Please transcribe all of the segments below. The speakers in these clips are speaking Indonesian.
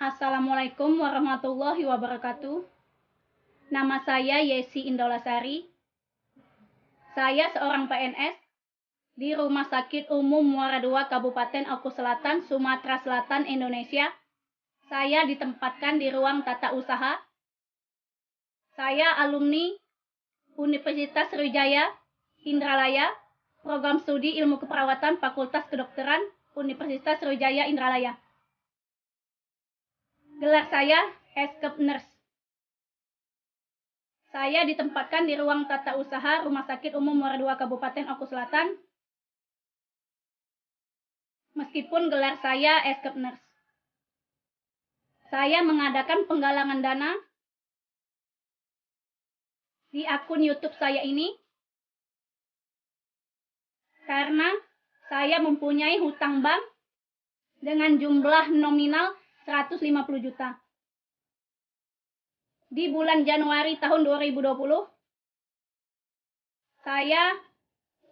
Assalamualaikum warahmatullahi wabarakatuh. Nama saya Yesi Indolasari. Saya seorang PNS di Rumah Sakit Umum Muara II, Kabupaten Oku Selatan, Sumatera Selatan, Indonesia. Saya ditempatkan di ruang tata usaha. Saya alumni Universitas Sriwijaya Indralaya, Program Studi Ilmu Keperawatan Fakultas Kedokteran Universitas Sriwijaya Indralaya. Gelar saya Escap Nurse. Saya ditempatkan di ruang tata usaha Rumah Sakit Umum Muara II, Kabupaten Oku Selatan. Meskipun gelar saya Escap Nurse. Saya mengadakan penggalangan dana di akun YouTube saya ini karena saya mempunyai hutang bank dengan jumlah nominal 150 juta. Di bulan Januari tahun 2020, saya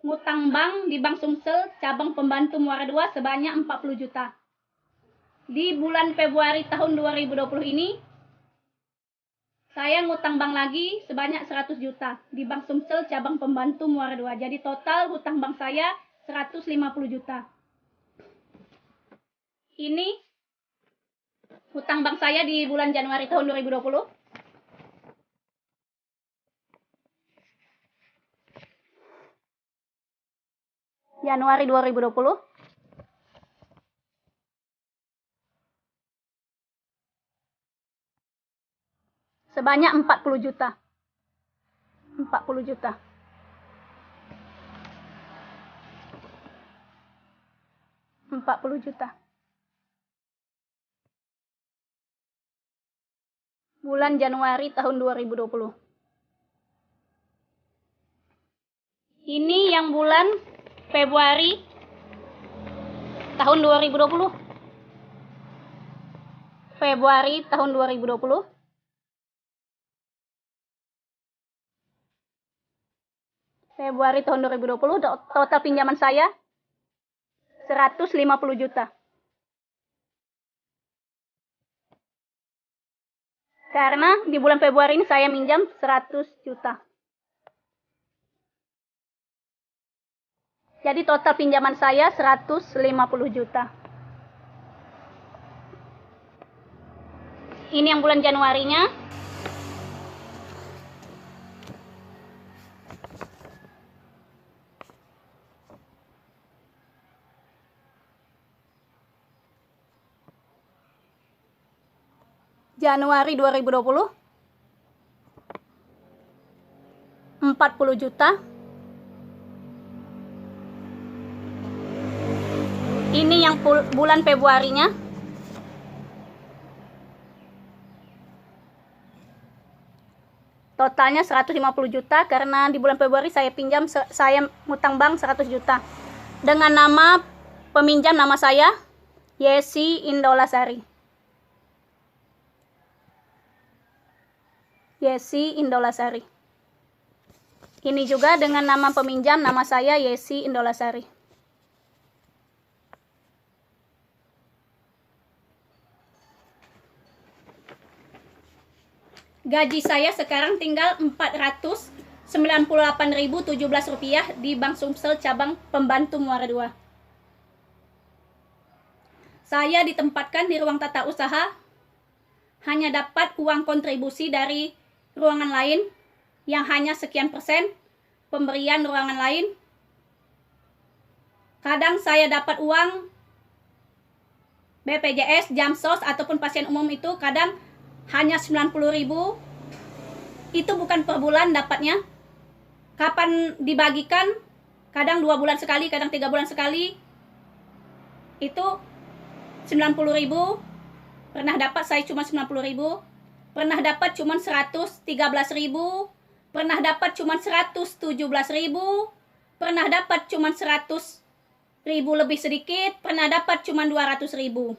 ngutang bank di Bank Sumsel cabang pembantu Muara II sebanyak 40 juta. Di bulan Februari tahun 2020 ini, saya ngutang bank lagi sebanyak 100 juta di Bank Sumsel cabang pembantu Muara II. Jadi total hutang bank saya 150 juta. Ini hutang bank saya di bulan Januari tahun 2020. Januari 2020. Sebanyak 40 juta. 40 juta. Bulan Januari tahun 2020. Ini yang bulan Februari tahun 2020. Februari tahun 2020. Februari tahun 2020 total pinjaman saya 150 juta. Karena di bulan Februari ini saya minjam 100 juta. Jadi total pinjaman saya 150 juta. Ini yang bulan Januarinya. Januari 2020. 40 juta. Ini yang bulan Februarinya. Totalnya 150 juta karena di bulan Februari saya ngutang bank 100 juta. Dengan nama peminjam nama saya Yesi Indolasari. Yesi Indolasari. Ini juga dengan nama peminjam nama saya Yesi Indolasari. Gaji saya sekarang tinggal Rp498.017 di Bank Sumsel cabang pembantu Muara II. Saya ditempatkan di ruang tata usaha, hanya dapat uang kontribusi dari ruangan lain yang hanya sekian persen pemberian ruangan lain. Kadang saya dapat uang BPJS, Jamsos ataupun pasien umum itu kadang hanya 90.000. Itu bukan per bulan dapatnya. Kapan dibagikan? Kadang 2 bulan sekali, kadang 3 bulan sekali. Itu 90.000. Pernah dapat saya cuma 90.000. Pernah dapat cuma 113.000. Pernah dapat cuma 117.000. Pernah dapat cuma 100.000 lebih sedikit. Pernah dapat cuma 200.000.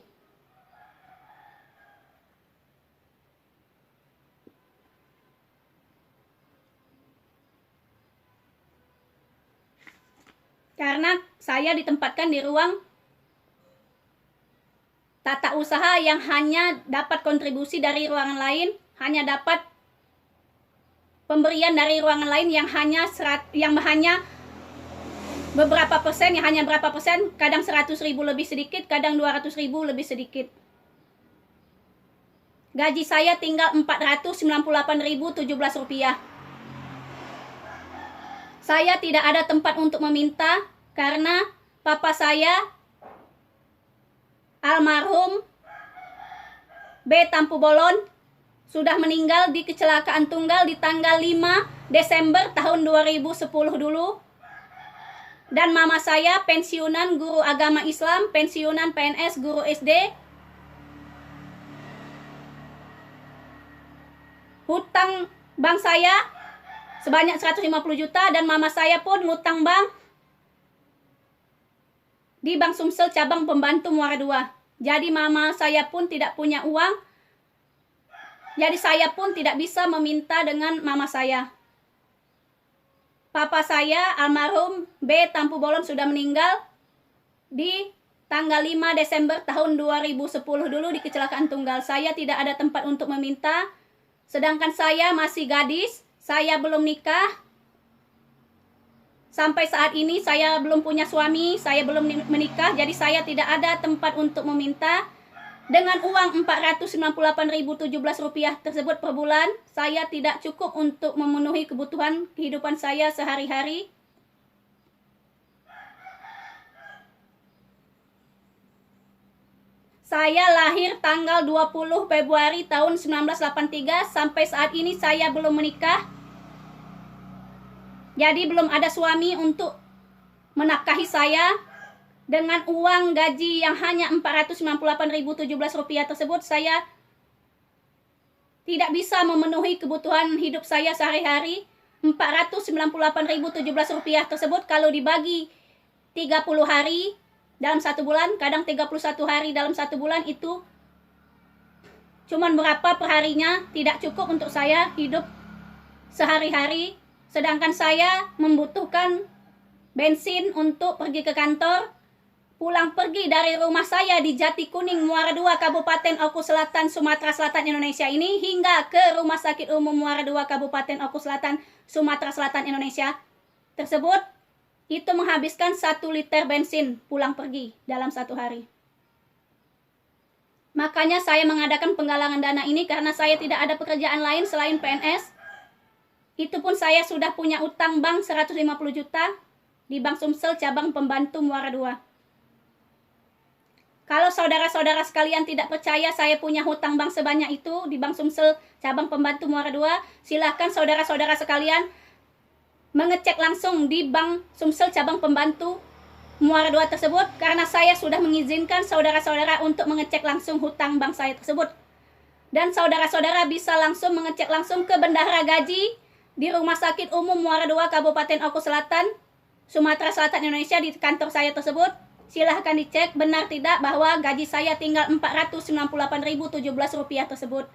Karena saya ditempatkan di ruang tata usaha yang hanya dapat kontribusi dari ruangan lain, hanya dapat pemberian dari ruangan lain yang hanya beberapa persen, yang hanya berapa persen, kadang 100.000 lebih sedikit, kadang 200.000 lebih sedikit. Gaji saya tinggal 498.017 rupiah. Saya tidak ada tempat untuk meminta karena papa saya almarhum B. Tampu Bolon sudah meninggal di kecelakaan tunggal di tanggal 5 Desember tahun 2010 dulu. Dan mama saya pensiunan guru agama Islam, pensiunan PNS guru SD. Hutang bank saya sebanyak 150 juta dan mama saya pun ngutang bank di Bank Sumsel cabang pembantu Muara II. Jadi mama saya pun tidak punya uang. Jadi saya pun tidak bisa meminta dengan mama saya. Papa saya almarhum B. Tampu Bolon sudah meninggal di tanggal 5 Desember tahun 2010 dulu di kecelakaan tunggal. Saya tidak ada tempat untuk meminta. Sedangkan saya masih gadis, saya belum nikah. Sampai saat ini saya belum punya suami, saya belum menikah, jadi saya tidak ada tempat untuk meminta. Dengan uang 498.017 rupiah tersebut per bulan, saya tidak cukup untuk memenuhi kebutuhan kehidupan saya sehari-hari. Saya lahir tanggal 20 Februari tahun 1983, sampai saat ini saya belum menikah. Jadi belum ada suami untuk menafkahi saya. Dengan uang gaji yang hanya 498.017 rupiah tersebut, saya tidak bisa memenuhi kebutuhan hidup saya sehari-hari. 498.017 rupiah tersebut kalau dibagi 30 hari dalam satu bulan, kadang 31 hari dalam satu bulan, itu cuman berapa perharinya, tidak cukup untuk saya hidup sehari-hari. Sedangkan saya membutuhkan bensin untuk pergi ke kantor. Pulang pergi dari rumah saya di Jati Kuning, Muara II, Kabupaten Oku Selatan, Sumatera Selatan, Indonesia ini, hingga ke Rumah Sakit Umum Muara II, Kabupaten Oku Selatan, Sumatera Selatan, Indonesia tersebut, itu menghabiskan 1 liter bensin pulang pergi dalam satu hari. Makanya saya mengadakan penggalangan dana ini karena saya tidak ada pekerjaan lain selain PNS. Itu pun saya sudah punya utang bank 150 juta di Bank Sumsel cabang pembantu Muara II. Kalau saudara-saudara sekalian tidak percaya saya punya hutang bank sebanyak itu di Bank Sumsel cabang pembantu Muara II, silahkan saudara-saudara sekalian mengecek langsung di Bank Sumsel cabang pembantu Muara II tersebut, karena saya sudah mengizinkan saudara-saudara untuk mengecek langsung hutang bank saya tersebut. Dan saudara-saudara bisa langsung mengecek langsung ke Bendahara Gaji di Rumah Sakit Umum Muara II, Kabupaten Oku Selatan, Sumatera Selatan, Indonesia, di kantor saya tersebut. Silahkan dicek benar tidak bahwa gaji saya tinggal 498.017 rupiah tersebut.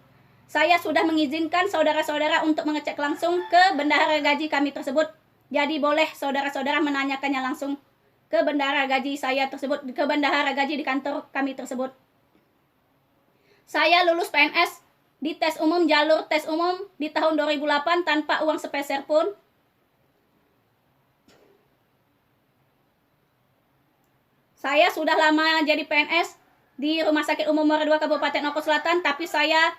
Saya sudah mengizinkan saudara-saudara untuk mengecek langsung ke Bendahara Gaji kami tersebut. Jadi boleh saudara-saudara menanyakannya langsung ke Bendahara Gaji saya tersebut, ke Bendahara Gaji di kantor kami tersebut. Saya lulus PNS di tes umum, jalur tes umum di tahun 2008 tanpa uang sepeser pun. Saya sudah lama jadi PNS di Rumah Sakit Umum Muara II, Kabupaten Oku Selatan, tapi saya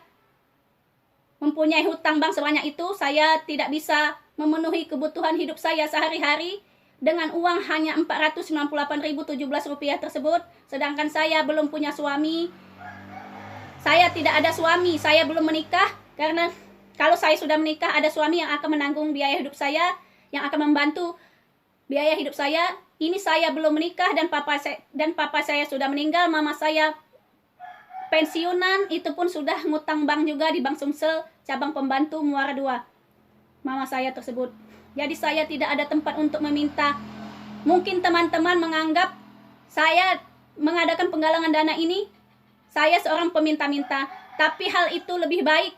mempunyai hutang bank sebanyak itu. Saya tidak bisa memenuhi kebutuhan hidup saya sehari-hari dengan uang hanya 498.017 rupiah tersebut. Sedangkan saya belum punya suami. Saya tidak ada suami, saya belum menikah, karena kalau saya sudah menikah ada suami yang akan menanggung biaya hidup saya, yang akan membantu biaya hidup saya. Ini saya belum menikah dan papa saya sudah meninggal, mama saya pensiunan, itu pun sudah ngutang bank juga di Bank Sumsel cabang pembantu Muara II, mama saya tersebut. Jadi saya tidak ada tempat untuk meminta. Mungkin teman-teman menganggap saya mengadakan penggalangan dana ini, saya seorang peminta-minta, tapi hal itu lebih baik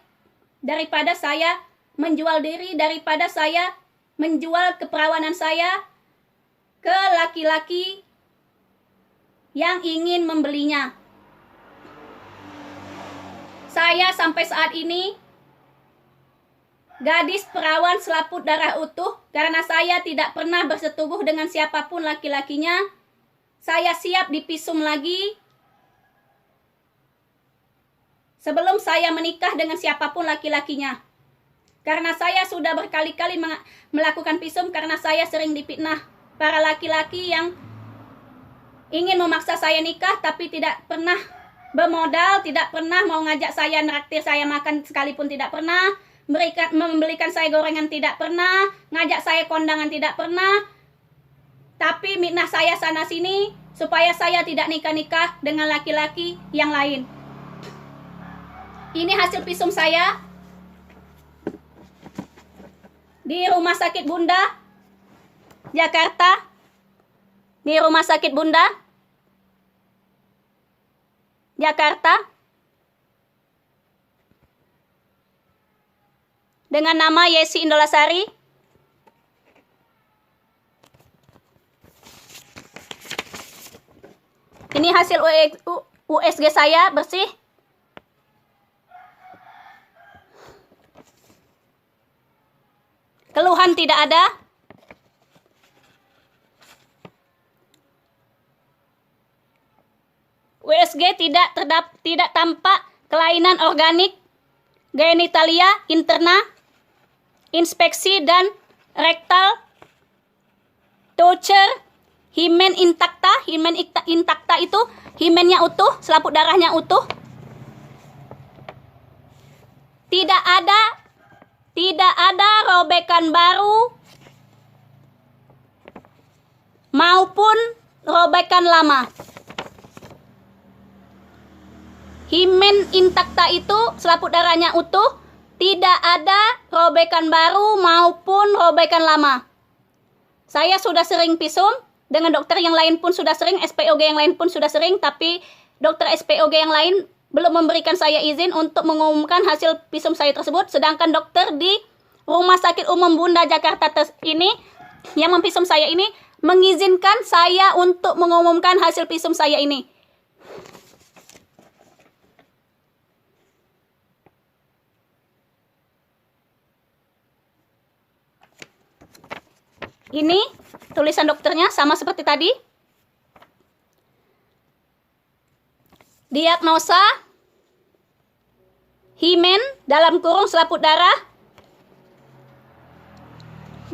daripada saya menjual diri, daripada saya menjual keperawanan saya ke laki-laki yang ingin membelinya. Saya sampai saat ini gadis perawan selaput darah utuh karena saya tidak pernah bersetubuh dengan siapapun laki-lakinya. Saya siap dipisum lagi sebelum saya menikah dengan siapapun laki-lakinya. Karena saya sudah berkali-kali melakukan pisum karena saya sering difitnah para laki-laki yang ingin memaksa saya nikah tapi tidak pernah bermodal, tidak pernah mau ngajak saya neraktir saya makan sekalipun tidak pernah, membelikan saya gorengan tidak pernah, ngajak saya kondangan tidak pernah, tapi mitnah saya sana sini supaya saya tidak nikah-nikah dengan laki-laki yang lain. Ini hasil pisum saya di Rumah Sakit Bunda Jakarta. Di Rumah Sakit Bunda Jakarta dengan nama Yesi Indolasari. Ini hasil USG saya bersih. Keluhan tidak ada. USG tidak tampak kelainan organik genitalia interna, inspeksi dan rektal, toucher, himen intakta. Himen intakta itu himennya utuh, selaput darahnya utuh. Tidak ada robekan baru maupun robekan lama. Himen intakta itu selaput darahnya utuh, tidak ada robekan baru maupun robekan lama. Saya sudah sering pisum, dengan dokter yang lain pun sudah sering, SPOG yang lain pun sudah sering, tapi dokter SPOG yang lain belum memberikan saya izin untuk mengumumkan hasil pisum saya tersebut, sedangkan dokter di Rumah Sakit Umum Bunda Jakarta ini, yang mempisum saya ini, mengizinkan saya untuk mengumumkan hasil pisum saya ini. Ini tulisan dokternya sama seperti tadi. Diagnosa himen dalam kurung selaput darah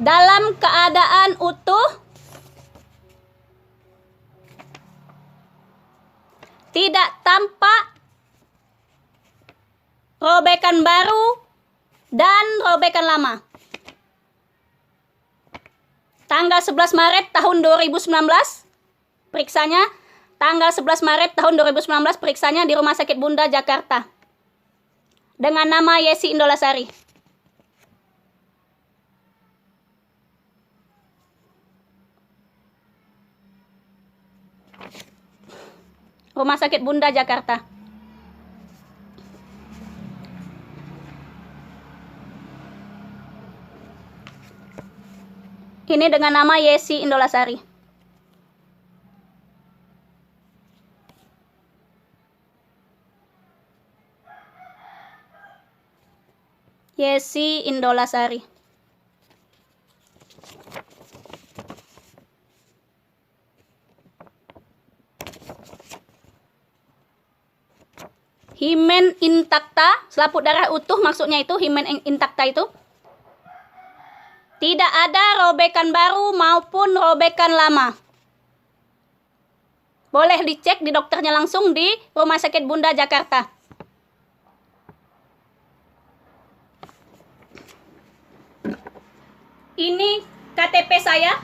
dalam keadaan utuh, tidak tampak robekan baru dan robekan lama. Tanggal 11 Maret tahun 2019 periksanya, tanggal 11 Maret tahun 2019 periksanya di Rumah Sakit Bunda Jakarta dengan nama Yesi Indolasari. Rumah Sakit Bunda Jakarta. Ini dengan nama Yesi Indolasari. Yesi Indolasari. Himen intakta, selaput darah utuh maksudnya itu, himen intakta itu. Tidak ada robekan baru maupun robekan lama. Boleh dicek di dokternya langsung di Rumah Sakit Bunda Jakarta. Ini KTP saya.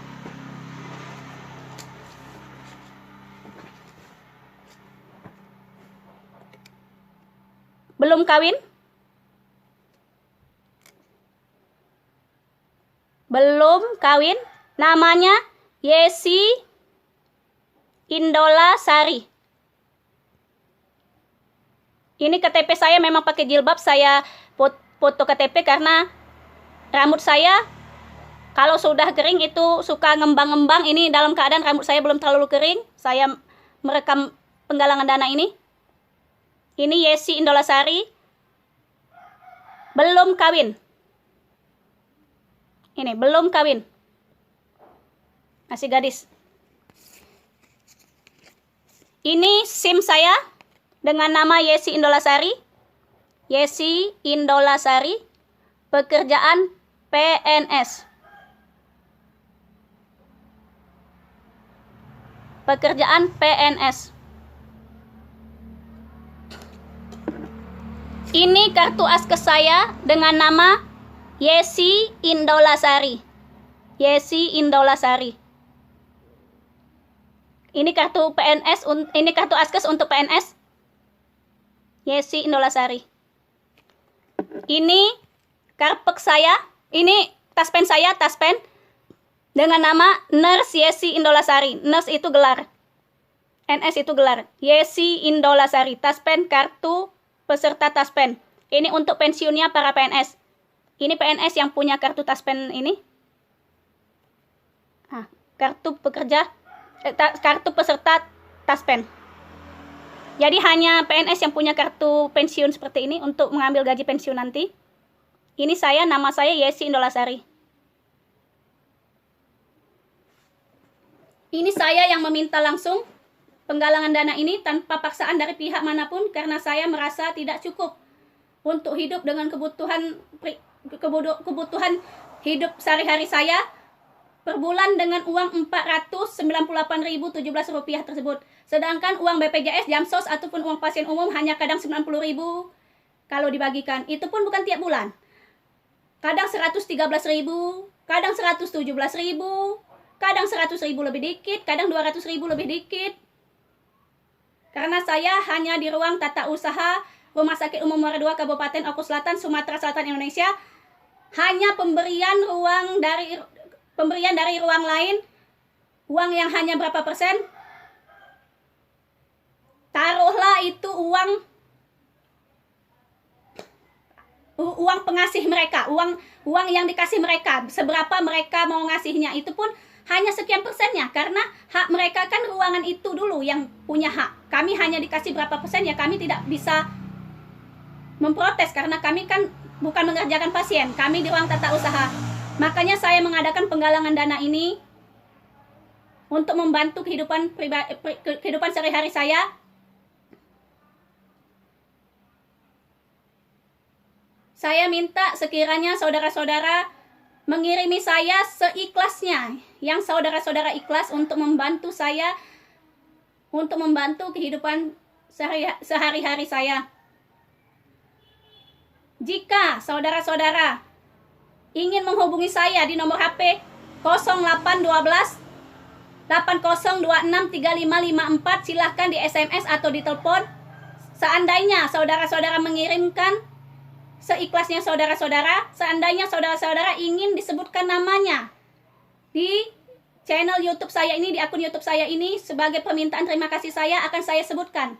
Belum kawin. Belum kawin, namanya Yesi Indolasari. Ini KTP saya memang pakai jilbab, saya foto KTP karena rambut saya kalau sudah kering itu suka ngembang-ngembang. Ini dalam keadaan rambut saya belum terlalu kering, saya merekam penggalangan dana ini. Ini Yesi Indolasari, belum kawin. Ini belum kawin, masih gadis. Ini SIM saya dengan nama Yesi Indolasari. Yesi Indolasari, pekerjaan PNS. Pekerjaan PNS. Ini kartu askes saya dengan nama Yesi Indolasari. Yesi Indolasari. Ini kartu PNS, ini kartu askes untuk PNS. Yesi Indolasari. Ini karpek saya, ini taspen saya, taspen dengan nama Nurse Yesi Indolasari. Nurse itu gelar, NS itu gelar. Yesi Indolasari, taspen kartu peserta taspen. Ini untuk pensiunnya para PNS. Ini PNS yang punya kartu taspen ini. Nah, kartu pekerja, kartu peserta taspen. Jadi hanya PNS yang punya kartu pensiun seperti ini untuk mengambil gaji pensiun nanti. Ini saya, nama saya Yesi Indolasari. Ini saya yang meminta langsung penggalangan dana ini tanpa paksaan dari pihak manapun karena saya merasa tidak cukup untuk hidup dengan kebutuhan hidup sehari-hari saya per bulan dengan uang Rp498.017 tersebut. Sedangkan uang BPJS, Jamsos ataupun uang pasien umum hanya kadang 90.000 kalau dibagikan. Itu pun bukan tiap bulan. Kadang 113.000, kadang 117.000, kadang 100.000 lebih dikit, kadang 200.000 lebih dikit. Karena saya hanya di ruang tata usaha Rumah Sakit Umum Muara II Kabupaten Oku Selatan, Sumatera Selatan, Indonesia. Hanya pemberian dari ruang lain, uang yang hanya berapa persen, taruhlah itu uang pengasih mereka, uang yang dikasih mereka, seberapa mereka mau ngasihnya, itu pun hanya sekian persennya, karena hak mereka kan ruangan itu dulu yang punya hak. Kami hanya dikasih berapa persen, ya kami tidak bisa memprotes karena kami kan bukan mengerjakan pasien, kami di ruang tata usaha. Makanya saya mengadakan penggalangan dana ini untuk membantu kehidupan sehari-hari saya. Saya minta sekiranya saudara-saudara mengirimi saya seikhlasnya, yang saudara-saudara ikhlas untuk membantu saya, untuk membantu kehidupan sehari-hari saya. Jika saudara-saudara ingin menghubungi saya di nomor HP 0812 8026 3554, silahkan di SMS atau di telepon. Seandainya saudara-saudara mengirimkan seikhlasnya saudara-saudara, seandainya saudara-saudara ingin disebutkan namanya di channel YouTube saya ini, di akun YouTube saya ini, sebagai permintaan terima kasih saya, akan saya sebutkan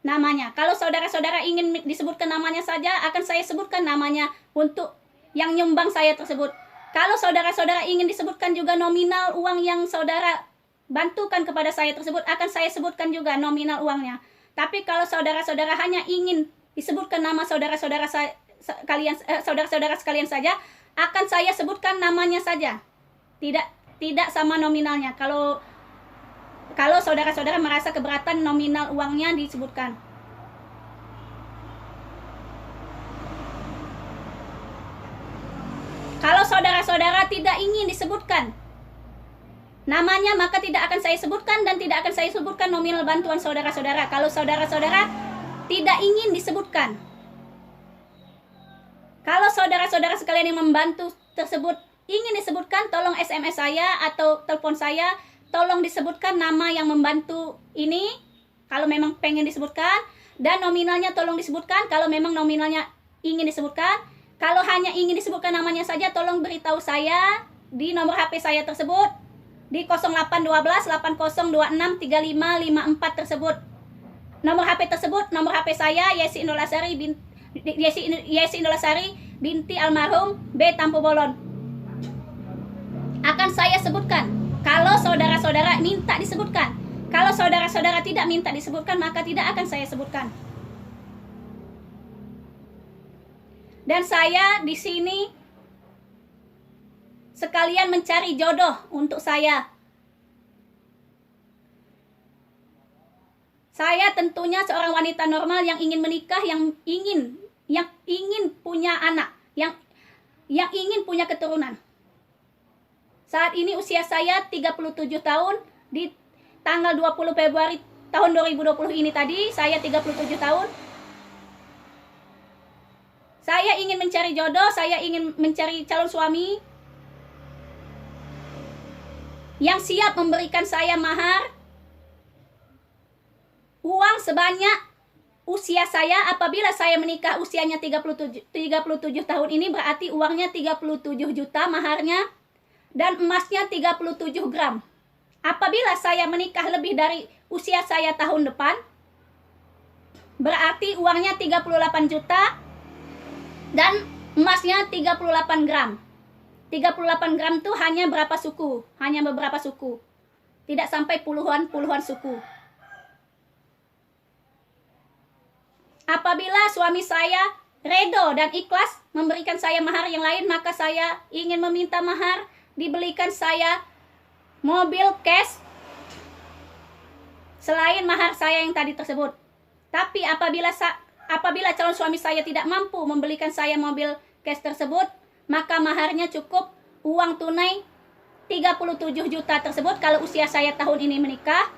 namanya. Kalau saudara-saudara ingin disebutkan namanya saja, akan saya sebutkan namanya untuk yang nyumbang saya tersebut. Kalau saudara-saudara ingin disebutkan juga nominal uang yang saudara bantukan kepada saya tersebut, akan saya sebutkan juga nominal uangnya. Tapi kalau saudara-saudara hanya ingin disebutkan nama saudara-saudara sekalian saja, akan saya sebutkan namanya saja. Tidak sama nominalnya. Kalau saudara-saudara merasa keberatan nominal uangnya disebutkan. Kalau saudara-saudara tidak ingin disebutkan namanya, maka tidak akan saya sebutkan dan tidak akan saya sebutkan nominal bantuan saudara-saudara. Kalau saudara-saudara tidak ingin disebutkan, kalau saudara-saudara sekalian yang membantu tersebut ingin disebutkan, tolong SMS saya atau telepon saya. Tolong disebutkan nama yang membantu ini kalau memang pengen disebutkan, dan nominalnya tolong disebutkan kalau memang nominalnya ingin disebutkan. Kalau hanya ingin disebutkan namanya saja, tolong beritahu saya di nomor HP saya tersebut di 0812 8026 3554 tersebut. Nomor HP tersebut nomor HP saya, Yesi Indolasari binti almarhum B. Tampu Bolon. Akan saya sebutkan kalau saudara-saudara minta disebutkan. Kalau saudara-saudara tidak minta disebutkan, maka tidak akan saya sebutkan. Dan saya di sini sekalian mencari jodoh untuk saya. Saya tentunya seorang wanita normal yang ingin menikah, yang ingin punya anak, yang ingin punya keturunan. Saat ini usia saya 37 tahun, di tanggal 20 Februari tahun 2020 ini tadi, saya 37 tahun. Saya ingin mencari jodoh, saya ingin mencari calon suami yang siap memberikan saya mahar, uang sebanyak usia saya. Apabila saya menikah usianya 37 tahun ini, berarti uangnya 37 juta maharnya, dan emasnya 37 gram. Apabila saya menikah lebih dari usia saya tahun depan, berarti uangnya 38 juta dan emasnya 38 gram. 38 gram itu hanya berapa suku? Hanya beberapa suku. Tidak sampai puluhan suku. Apabila suami saya redo dan ikhlas memberikan saya mahar yang lain, maka saya ingin meminta mahar dibelikan saya mobil cash selain mahar saya yang tadi tersebut. Tapi apabila calon suami saya tidak mampu membelikan saya mobil cash tersebut, maka maharnya cukup uang tunai 37 juta tersebut kalau usia saya tahun ini menikah,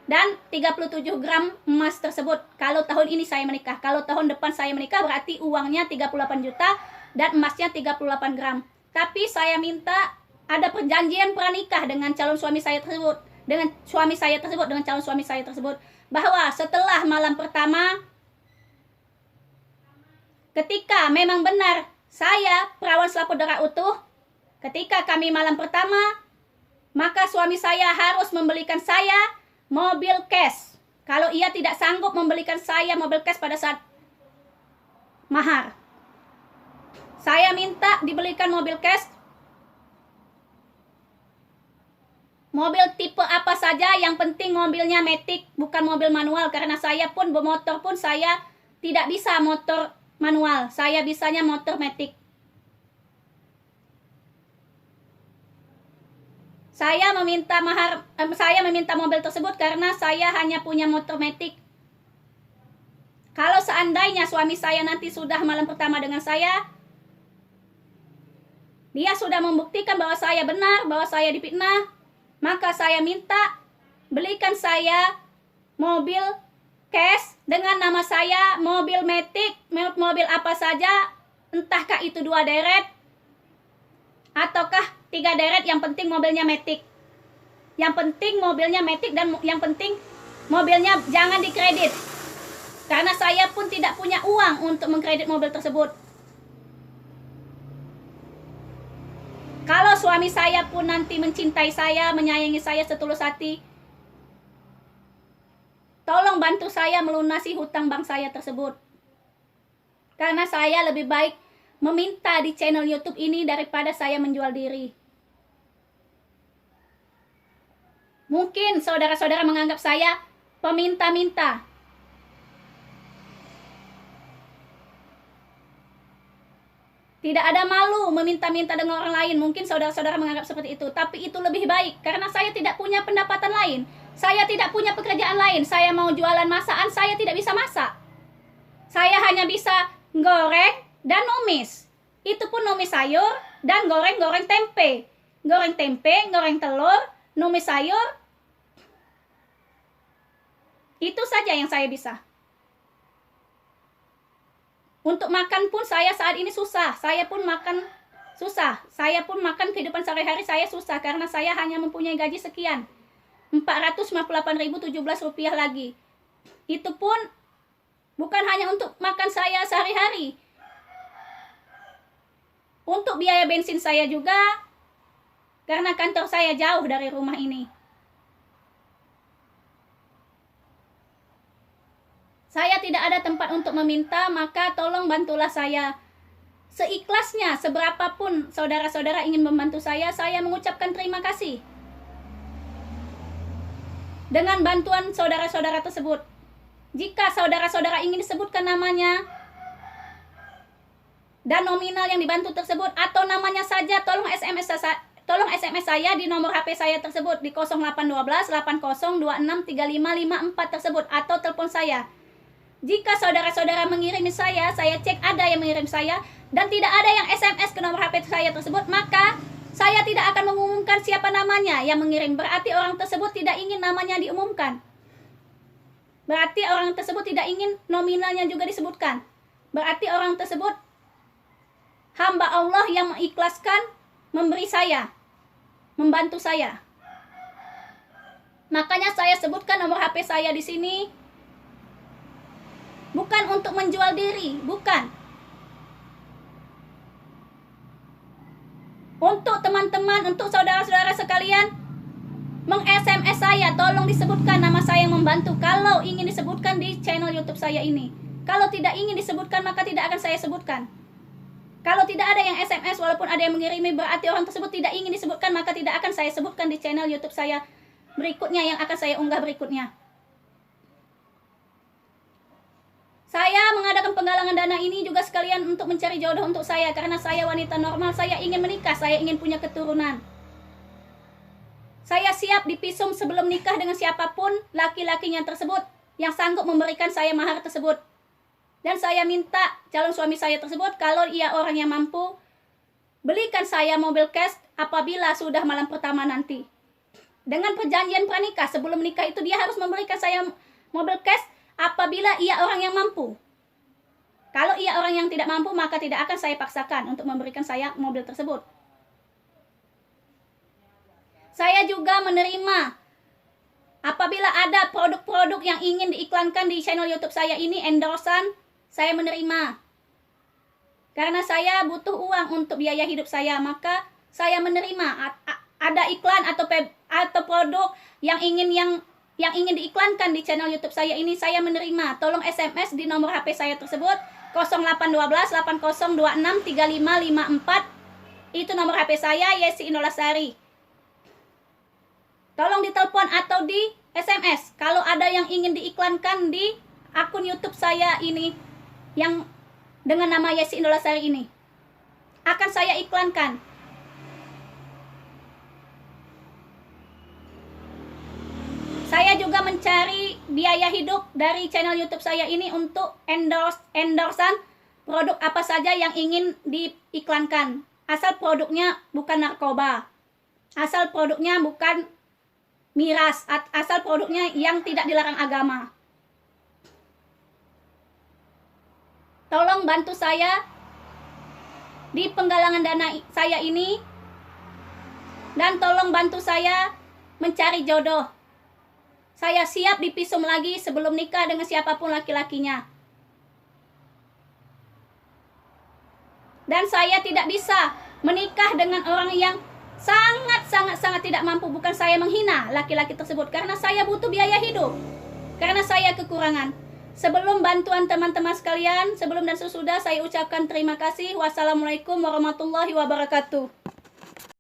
dan 37 gram emas tersebut kalau tahun ini saya menikah. Kalau tahun depan saya menikah berarti uangnya 38 juta dan emasnya 38 gram. Tapi saya minta ada perjanjian pranikah dengan calon suami saya tersebut, dengan calon suami saya tersebut, bahwa setelah malam pertama, ketika memang benar saya perawan selaput darah utuh, ketika kami malam pertama, maka suami saya harus membelikan saya mobil cash. Kalau ia tidak sanggup membelikan saya mobil cash pada saat mahar, saya minta dibelikan mobil cash. Mobil tipe apa saja, yang penting mobilnya matic, bukan mobil manual. Karena saya pun bermotor pun saya tidak bisa motor manual, saya bisanya motor matic. Saya meminta mobil tersebut karena saya hanya punya motor matic. Kalau seandainya suami saya nanti sudah malam pertama dengan saya, dia sudah membuktikan bahwa saya benar, bahwa saya difitnah, maka saya minta belikan saya mobil cash dengan nama saya, mobil matic, mobil apa saja, entahkah itu 2 deret ataukah 3 deret, yang penting mobilnya matic. Yang penting mobilnya matic, dan yang penting mobilnya jangan dikredit. Karena saya pun tidak punya uang untuk mengkredit mobil tersebut. Kalau suami saya pun nanti mencintai saya, menyayangi saya setulus hati, tolong bantu saya melunasi hutang bank saya tersebut. Karena saya lebih baik meminta di channel YouTube ini daripada saya menjual diri. Mungkin saudara-saudara menganggap saya peminta-minta. Tidak ada malu meminta-minta dengan orang lain. Mungkin saudara-saudara menganggap seperti itu. Tapi itu lebih baik. Karena saya tidak punya pendapatan lain. Saya tidak punya pekerjaan lain. Saya mau jualan masakan, saya tidak bisa masak. Saya hanya bisa goreng dan numis. Itu pun numis sayur dan goreng tempe. Goreng tempe, goreng telur, numis sayur. Itu saja yang saya bisa. Untuk makan pun saya saat ini susah. Saya pun makan susah. Saya pun makan kehidupan sehari-hari saya susah. Karena saya hanya mempunyai gaji sekian. 458.017 rupiah lagi. Itu pun bukan hanya untuk makan saya sehari-hari. Untuk biaya bensin saya juga. Karena kantor saya jauh dari rumah ini. Saya tidak ada tempat untuk meminta, maka tolong bantulah saya. Seikhlasnya, seberapapun saudara-saudara ingin membantu saya mengucapkan terima kasih. Dengan bantuan saudara-saudara tersebut. Jika saudara-saudara ingin disebutkan namanya, dan nominal yang dibantu tersebut atau namanya saja, tolong SMS saya di nomor HP saya tersebut di 0812 8026 3554 tersebut atau telepon saya. Jika saudara-saudara mengirimi saya cek ada yang mengirim saya dan tidak ada yang SMS ke nomor HP saya tersebut, maka saya tidak akan mengumumkan siapa namanya yang mengirim. Berarti orang tersebut tidak ingin namanya diumumkan. Berarti orang tersebut tidak ingin nominalnya juga disebutkan. Berarti orang tersebut hamba Allah yang mengikhlaskan memberi saya, membantu saya. Makanya saya sebutkan nomor HP saya di sini. Bukan untuk menjual diri, bukan. Untuk teman-teman, untuk saudara-saudara sekalian, meng-SMS saya, tolong disebutkan nama saya yang membantu kalau ingin disebutkan di channel YouTube saya ini. Kalau tidak ingin disebutkan, maka tidak akan saya sebutkan. Kalau tidak ada yang SMS, walaupun ada yang mengirimi, berarti orang tersebut tidak ingin disebutkan, maka tidak akan saya sebutkan di channel YouTube saya berikutnya yang akan saya unggah berikutnya. Saya mengadakan penggalangan dana ini juga sekalian untuk mencari jodoh untuk saya. Karena saya wanita normal, saya ingin menikah, saya ingin punya keturunan. Saya siap dipisum sebelum nikah dengan siapapun laki-lakinya tersebut yang sanggup memberikan saya mahar tersebut. Dan saya minta calon suami saya tersebut, kalau ia orang yang mampu, belikan saya mobil cash apabila sudah malam pertama nanti. Dengan perjanjian pranikah, sebelum nikah itu dia harus memberikan saya mobil cash apabila ia orang yang mampu. Kalau ia orang yang tidak mampu, maka tidak akan saya paksakan untuk memberikan saya mobil tersebut. Saya juga menerima apabila ada produk-produk yang ingin diiklankan di channel YouTube saya ini, endorsan, saya menerima. Karena saya butuh uang untuk biaya hidup saya, maka saya menerima. Ada iklan atau produk yang ingin diiklankan di channel YouTube saya ini, saya menerima. Tolong SMS di nomor HP saya tersebut 0812 8026 3554. Itu nomor HP saya, Yesi Inolasari. Tolong ditelepon atau di SMS kalau ada yang ingin diiklankan di akun YouTube saya ini yang dengan nama Yesi Inolasari ini. Akan saya iklankan. Saya juga mencari biaya hidup dari channel YouTube saya ini untuk endorsan produk apa saja yang ingin diiklankan. Asal produknya bukan narkoba. Asal produknya bukan miras. Asal produknya yang tidak dilarang agama. Tolong bantu saya di penggalangan dana saya ini. Dan tolong bantu saya mencari jodoh. Saya siap dipisum lagi sebelum nikah dengan siapapun laki-lakinya. Dan saya tidak bisa menikah dengan orang yang sangat tidak mampu. Bukan saya menghina laki-laki tersebut, karena saya butuh biaya hidup. Karena saya kekurangan. Sebelum bantuan teman-teman sekalian, sebelum dan sesudah saya ucapkan terima kasih. Wassalamualaikum warahmatullahi wabarakatuh.